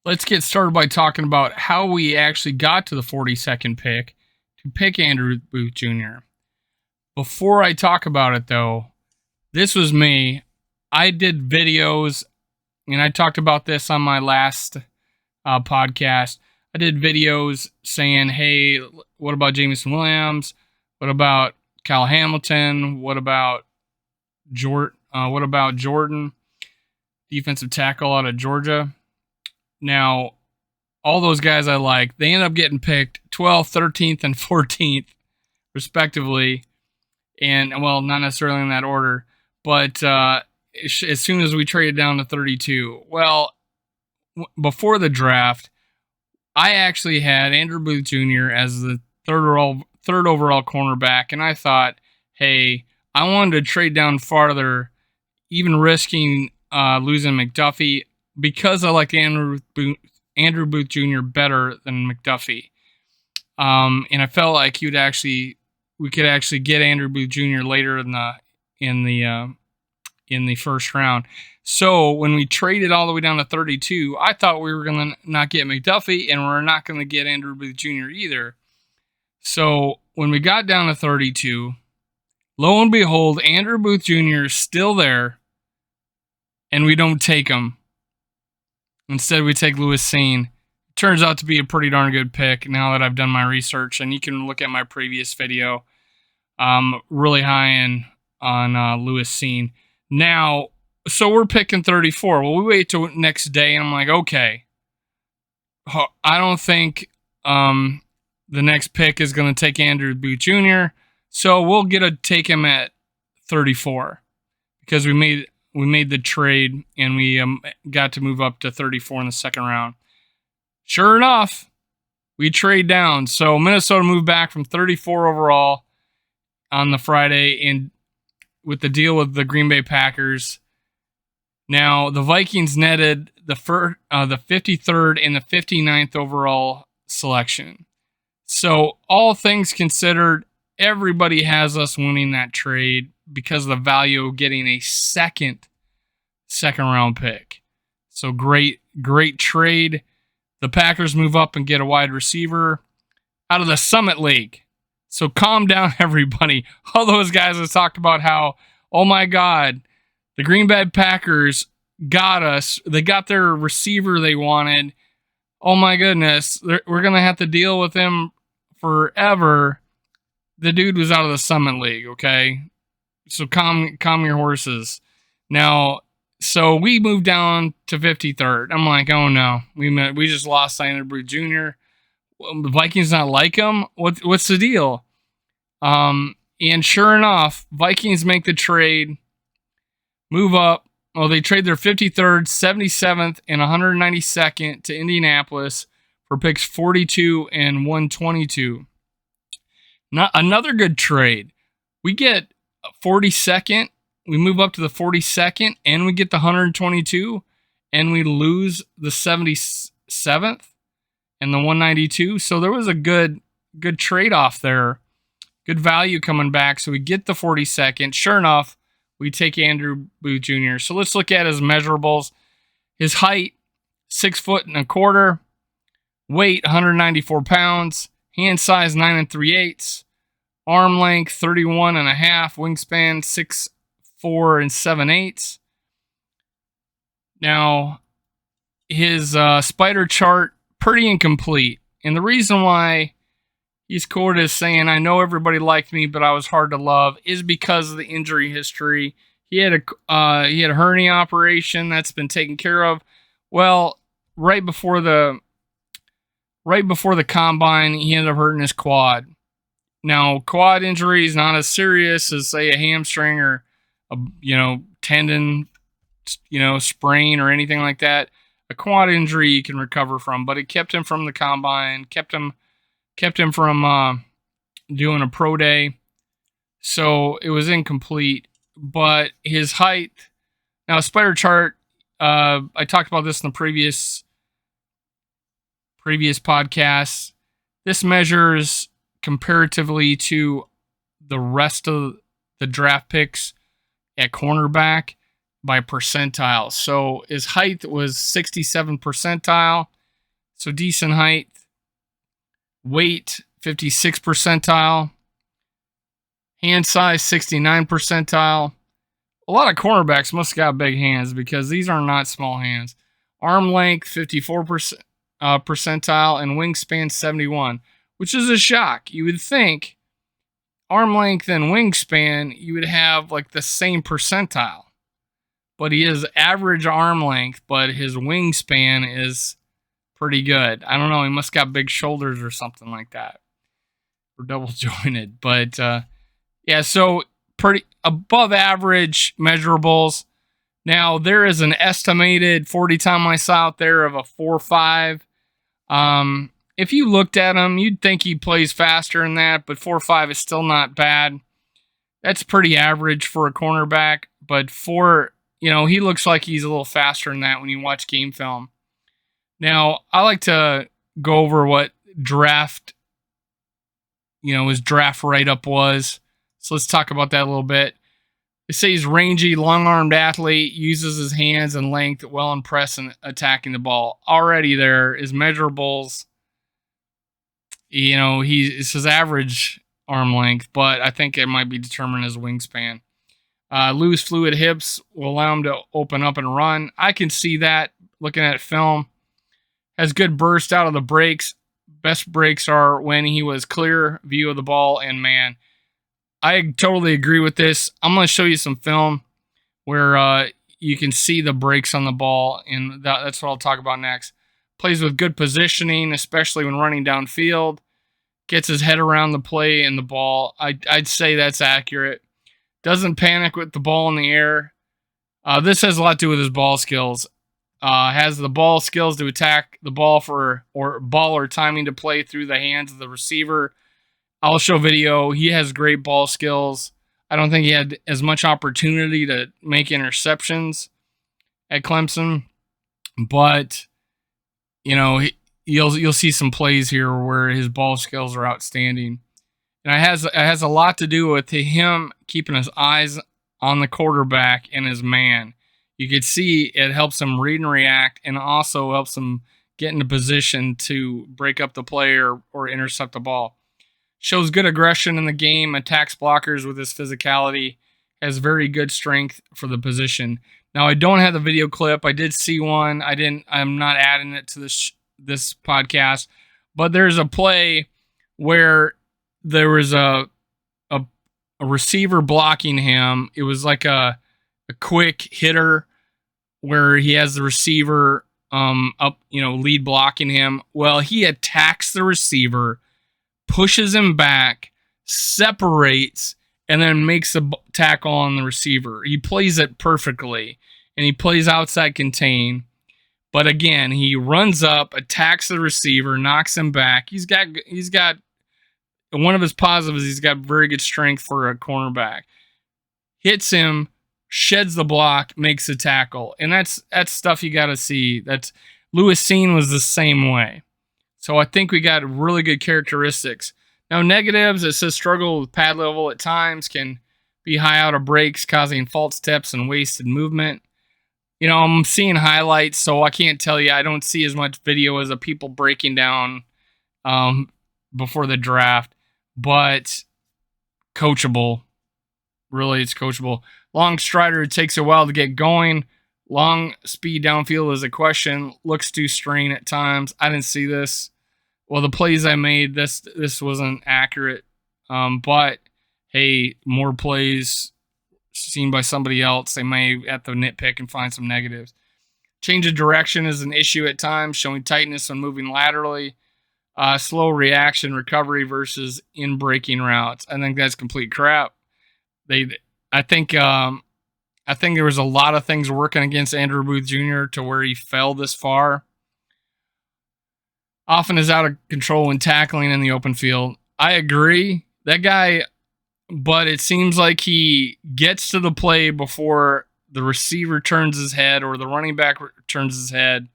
Let's get started by talking about how we actually got to the 42nd pick to pick Andrew Booth Jr. Before I talk about it, though, this was me. I did videos, and I talked about this on my last podcast. I did videos saying, hey, what about Jameson Williams? What about Kyle Hamilton? What about Jordan, defensive tackle out of Georgia? Now, all those guys I like, they end up getting picked 12th, 13th, and 14th, respectively. And, well, not necessarily in that order. But as soon as we traded down to 32, well, before the draft, I actually had Andrew Booth Jr. as the third overall cornerback. And I thought, hey, I wanted to trade down farther, even risking losing McDuffie, because I like Andrew Booth Jr. better than McDuffie. And I felt like we could actually get Andrew Booth Jr. later in the first round. So when we traded all the way down to 32, I thought we were going to not get McDuffie, and we're not going to get Andrew Booth Jr. either. So when we got down to 32, lo and behold, Andrew Booth Jr. is still there, and we don't take him. Instead, we take Lewis Cine. Turns out to be a pretty darn good pick now that I've done my research, and you can look at my previous video. Really high on Lewis Cine. Now, so we're picking 34. Well, we wait till next day, and I'm like, okay, I don't think the next pick is going to take Andrew Booth Jr., so we'll take him at 34 because we made the trade, and we got to move up to 34 in the second round. Sure enough, we trade down. So Minnesota moved back from 34 overall on the Friday, and with the deal with the Green Bay Packers. Now, the Vikings netted the 53rd and the 59th overall selection. So all things considered, everybody has us winning that trade because of the value of getting a second round pick. So great trade. The Packers move up and get a wide receiver out of the Summit League. So calm down, everybody. All those guys have talked about how, oh my God, the Green Bay Packers got us. They got their receiver they wanted. Oh my goodness, we're going to have to deal with him forever. The dude was out of the Summit League, okay? So calm your horses. Now, so we moved down to 53rd. I'm like, oh no, we just lost Andrew Booth Jr. The Vikings not like him? What's the deal? And sure enough, Vikings make the trade, move up. Well, they trade their 53rd, 77th, and 192nd to Indianapolis for picks 42 and 122. Not another good trade. We get 42nd. We move up to the 42nd, and we get the 122, and we lose the 77th and the 192. So there was a good trade-off there. Good value coming back. So we get the 42nd. Sure enough, we take Andrew Booth Jr. So let's look at his measurables. His height, 6'125", weight 194 pounds, hand size 9 3/8, arm length 31 1/2, wingspan 6'4" 7/8. Now, his spider chart, pretty incomplete. And the reason why he's quoted as saying, I know everybody liked me, but I was hard to love, is because of the injury history. He had a hernia operation that's been taken care of. Well, right before the combine, he ended up hurting his quad. Now, quad injury is not as serious as, say, a hamstring or a tendon, sprain or anything like that. A quad injury you can recover from, but it kept him from the combine, kept him from doing a pro day. So it was incomplete. But his height, now spider chart, I talked about this in the previous podcasts. This measures comparatively to the rest of the draft picks at cornerback by percentile. So his height was 67 percentile. So decent height. Weight, 56th percentile. Hand size, 69th percentile. A lot of cornerbacks must have got big hands because these are not small hands. Arm length, 54th percentile, and wingspan, 71, which is a shock. You would think arm length and wingspan, you would have like the same percentile. But he is average arm length, but his wingspan is pretty good. I don't know. He must got big shoulders or something like that. Or double jointed. But yeah, so pretty above average measurables. Now, there is an estimated 40 time I saw out there of a 4.5. If you looked at him, you'd think he plays faster than that, but 4.5 is still not bad. That's pretty average for a cornerback, but he looks like he's a little faster than that when you watch game film. Now, I like to go over what his draft write-up was. So let's talk about that a little bit. They say he's rangy, long-armed athlete, uses his hands and length well in press and attacking the ball. Already there is measurables. It's his average arm length, but I think it might be determined as wingspan. Loose, fluid hips will allow him to open up and run. I can see that looking at film. Has good burst out of the breaks. Best breaks are when he was clear view of the ball and man. I totally agree with this. I'm going to show you some film where you can see the breaks on the ball, and that's what I'll talk about next. Plays with good positioning, especially when running downfield. Gets his head around the play and the ball. I'd say that's accurate. Doesn't panic with the ball in the air. This has a lot to do with his ball skills. Has the ball skills to attack the ball or timing to play through the hands of the receiver. I'll show video. He has great ball skills. I don't think he had as much opportunity to make interceptions at Clemson, but you'll see some plays here where his ball skills are outstanding. And it has a lot to do with him keeping his eyes on the quarterback and his man. You can see it helps him read and react, and also helps him get into position to break up the play or intercept the ball. Shows good aggression in the game, attacks blockers with his physicality, has very good strength for the position. Now, I don't have the video clip. I did see one. I'm not adding it to this podcast, but there's a play where there was a receiver blocking him. It was like a quick hitter where he has the receiver up, lead blocking him. Well, he attacks the receiver, pushes him back, separates, and then makes a tackle on the receiver. He plays it perfectly, and he plays outside contain. But again, he runs up, attacks the receiver, knocks him back. He's got one of his positives. He's got very good strength for a cornerback. Hits him, sheds the block, makes a tackle, and that's stuff you got to see. That's Lewis Cine was the same way. So I think we got really good characteristics. Now, negatives, it says struggle with pad level at times, can be high out of breaks, causing false steps and wasted movement. I'm seeing highlights, so I can't tell you. I don't see as much video as of people breaking down before the draft, but coachable. Really, it's coachable. Long strider, it takes a while to get going. Long speed downfield is a question. Looks too strained at times. I didn't see this. Well, the plays I made, this wasn't accurate. But hey, more plays seen by somebody else, they may have to nitpick and find some negatives. Change of direction is an issue at times, showing tightness when moving laterally. Slow reaction recovery versus in breaking routes. I think that's complete crap. I think there was a lot of things working against Andrew Booth Jr. to where he fell this far. Often is out of control when tackling in the open field. I agree. That guy, but it seems like he gets to the play before the receiver turns his head or the running back turns his head,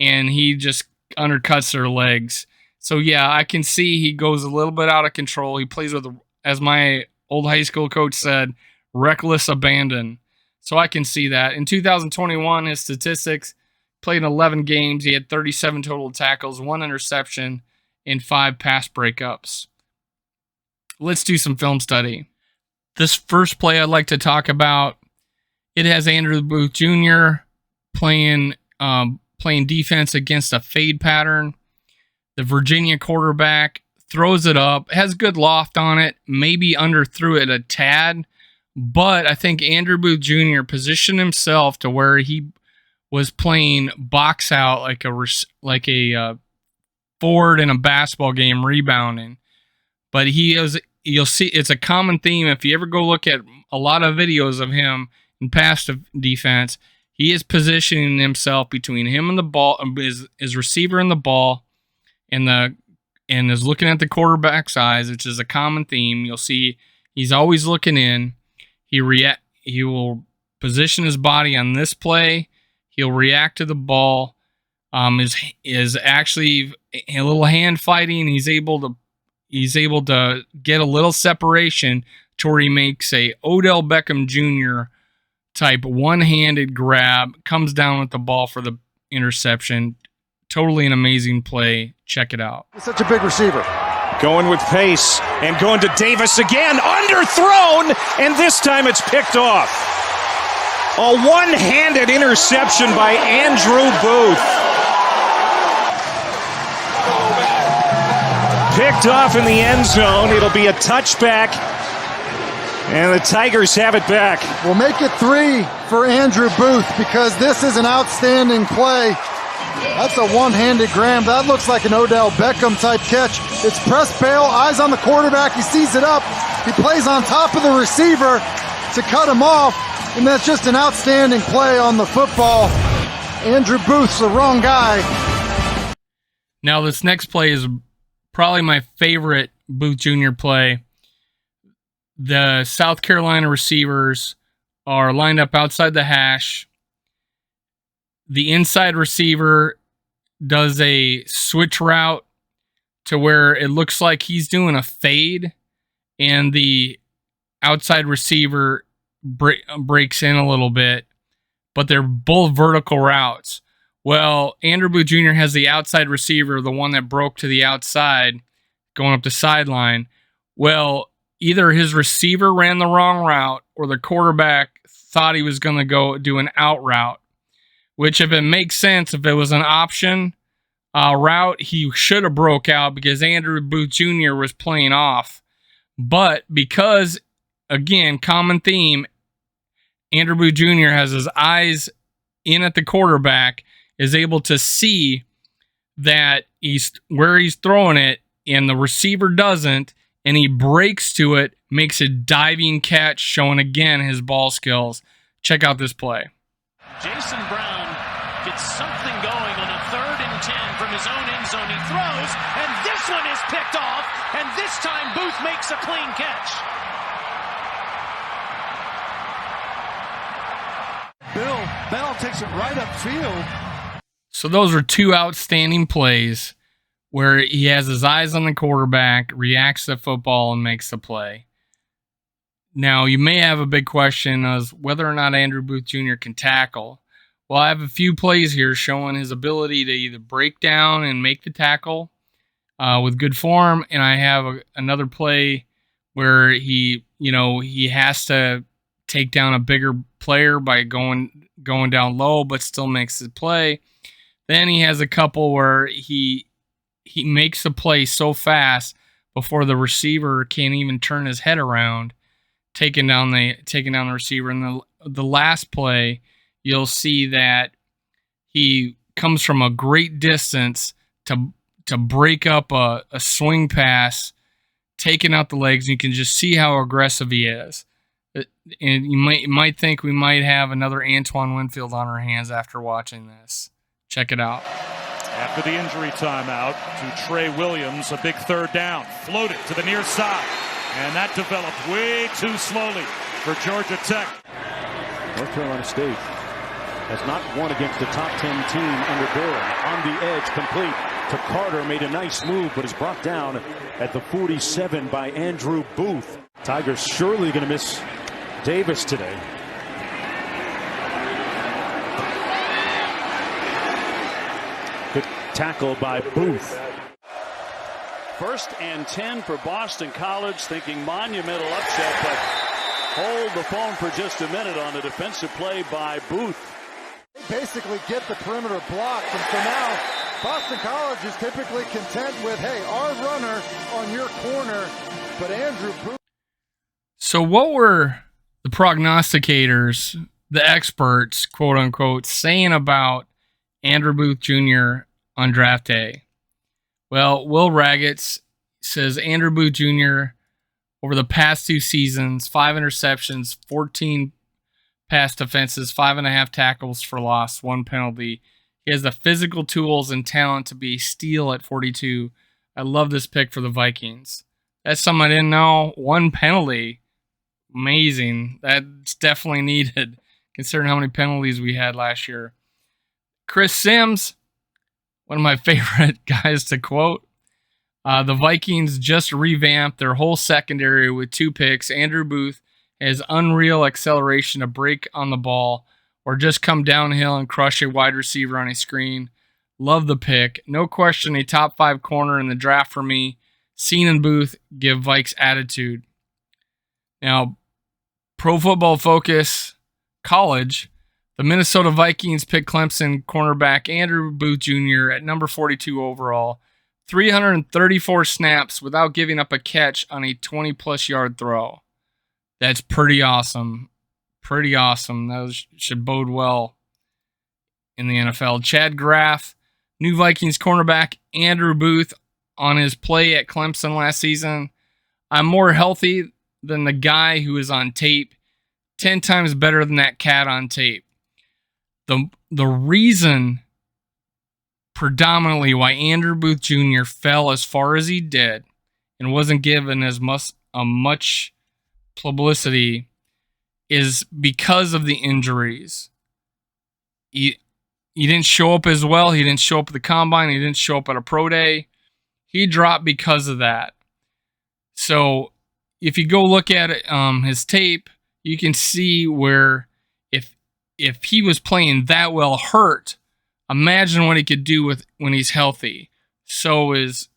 and he just undercuts their legs. So, yeah, I can see he goes a little bit out of control. He plays with, as my old high school coach said, reckless abandon. So I can see that. In 2021, his statistics played in 11 games. He had 37 total tackles, 1 interception, and 5 pass breakups. Let's do some film study. This first play I'd like to talk about, it has Andrew Booth Jr. playing defense against a fade pattern. The Virginia quarterback throws it up, has good loft on it, maybe underthrew it a tad, but I think Andrew Booth Jr. positioned himself to where he was playing box out like a forward in a basketball game rebounding. But you'll see it's a common theme if you ever go look at a lot of videos of him in pass defense. He is positioning himself between him and the ball, his receiver and the ball, and is looking at the quarterback's eyes, which is a common theme. You'll see he's always looking in. He will position his body on this play. He'll react to the ball. Is actually a little hand fighting. He's able to get a little separation to where he makes a Odell Beckham Jr. type one-handed grab, comes down with the ball for the interception. Totally an amazing play. Check it out. Such a big receiver. Going with pace and going to Davis again. Underthrown, and this time it's picked off. A one-handed interception by Andrew Booth. Picked off in the end zone. It'll be a touchback, and the Tigers have it back. We'll make it 3 for Andrew Booth because this is an outstanding play. That's a one-handed grab. That looks like an Odell Beckham type catch. It's press bail, eyes on the quarterback. He sees it up. He plays on top of the receiver to cut him off, and that's just an outstanding play on the football. Andrew Booth's the wrong guy. Now this next play is probably my favorite Booth Jr. play. The South Carolina receivers are lined up outside the hash. The inside receiver does a switch route to where it looks like he's doing a fade, and the outside receiver breaks in a little bit, but they're both vertical routes. Well, Andrew Booth Jr. has the outside receiver, the one that broke to the outside, going up the sideline. Well, either his receiver ran the wrong route or the quarterback thought he was going to go do an out route, which if it makes sense, if it was an option route, he should have broke out because Andrew Booth Jr. was playing off. But because, again, common theme, Andrew Booth Jr. has his eyes in at the quarterback, is able to see that where he's throwing it, and the receiver doesn't, and he breaks to it, makes a diving catch, showing again his ball skills. Check out this play. Jason Brown gets something going on a 3rd and 10 from his own end zone. He throws, and this one is picked off, and this time Booth makes a clean catch. Bill Bell takes it right upfield. So those are 2 outstanding plays where he has his eyes on the quarterback, reacts to the football, and makes the play. Now, you may have a big question as whether or not Andrew Booth Jr. can tackle. Well, I have a few plays here showing his ability to either break down and make the tackle with good form, and I have another play where he has to take down a bigger player by going down low, but still makes the play. Then he has a couple where he makes the play so fast before the receiver can't even turn his head around, taking down the receiver. And the last play, you'll see that he comes from a great distance to break up a swing pass, taking out the legs. You can just see how aggressive he is. And you might think we might have another Antoine Winfield on our hands after watching this. Check it out. After the injury timeout to Trey Williams, a big 3rd down. Floated to the near side. And that developed way too slowly for Georgia Tech. North Carolina State has not won against the top 10 team under Bill. On the edge, complete to Carter. Made a nice move, but is brought down at the 47 by Andrew Booth. Tigers surely going to miss Davis today. Good tackle by Booth. 1st and 10 for Boston College, thinking monumental upset, but hold the phone for just a minute on a defensive play by Booth. They basically get the perimeter blocked, and so now Boston College is typically content with, hey, our runner on your corner, but Andrew Booth. So what were the prognosticators, the experts, quote unquote, saying about Andrew Booth Jr. on draft day? Well, Will Raggets says Andrew Booth Jr. over the past 2 seasons, 5 interceptions, 14 pass defenses, 5.5 tackles for loss, 1 penalty. He has the physical tools and talent to be a steal at 42. I love this pick for the Vikings. That's something I didn't know. 1 penalty. Amazing. That's definitely needed, considering how many penalties we had last year. Chris Sims, one of my favorite guys to quote. The Vikings just revamped their whole secondary with 2 picks. Andrew Booth has unreal acceleration to break on the ball or just come downhill and crush a wide receiver on a screen. Love the pick. No question a top 5 corner in the draft for me. Seen and Booth give Vikes attitude. Now, Pro Football Focus College, the Minnesota Vikings picked Clemson cornerback Andrew Booth Jr. at number 42 overall. 334 snaps without giving up a catch on a 20-plus yard throw. That's pretty awesome. Pretty awesome. That should bode well in the NFL. Chad Graff, new Vikings cornerback Andrew Booth on his play at Clemson last season. I'm more healthy than the guy who is on tape. 10 times better than that cat on tape. The reason predominantly why Andrew Booth Jr. fell as far as he did and wasn't given as much publicity is because of the injuries. He didn't show up as well. He didn't show up at the combine. He didn't show up at a pro day. He dropped because of that. So if you go look at his tape, you can see where if he was playing that well hurt, imagine what he could do with when he's healthy. So his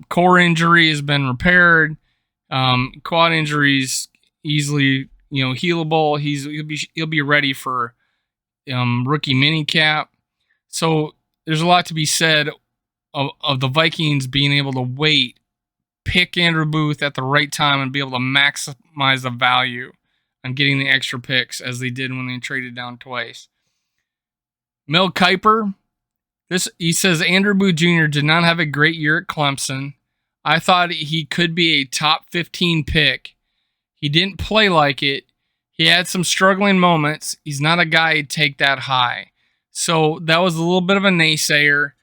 core injury has been repaired. Quad injuries easily healable. He'll be ready for rookie minicap. So there's a lot to be said of the Vikings being able to pick Andrew Booth at the right time and be able to maximize the value on getting the extra picks as they did when they traded down twice. Mel Kiper, he says Andrew Booth Jr. did not have a great year at Clemson. I thought he could be a top 15 pick. He didn't play like it. He had some struggling moments. He's not a guy who'd take that high. So that was a little bit of a naysayer.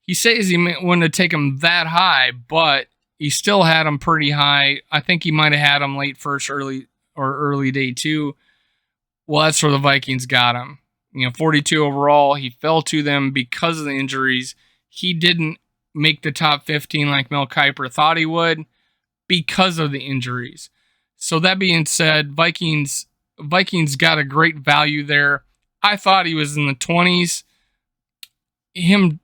He says he wouldn't have taken him that high, but he still had him pretty high. I think he might have had him late first, early day 2. Well, that's where the Vikings got him. 42 overall. He fell to them because of the injuries. He didn't make the top 15 like Mel Kiper thought he would because of the injuries. So that being said, Vikings got a great value there. I thought he was in the 20s. Him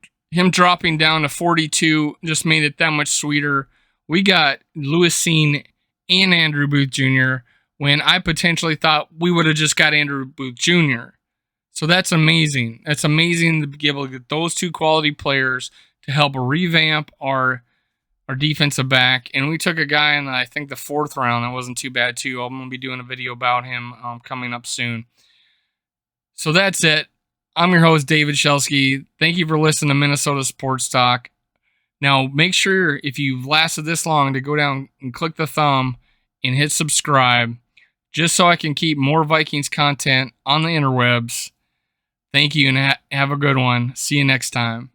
dropping down to 42 just made it that much sweeter. We got Lewis Cine and Andrew Booth Jr. when I potentially thought we would have just got Andrew Booth Jr. So that's amazing. That's amazing to be able to get those 2 quality players to help revamp our defensive back. And we took a guy in, I think, the 4th round. That wasn't too bad, too. I'm going to be doing a video about him coming up soon. So that's it. I'm your host, David Shelsky. Thank you for listening to Minnesota Sports Talk. Now, make sure, if you've lasted this long, to go down and click the thumb and hit subscribe, just so I can keep more Vikings content on the interwebs. Thank you, and have a good one. See you next time.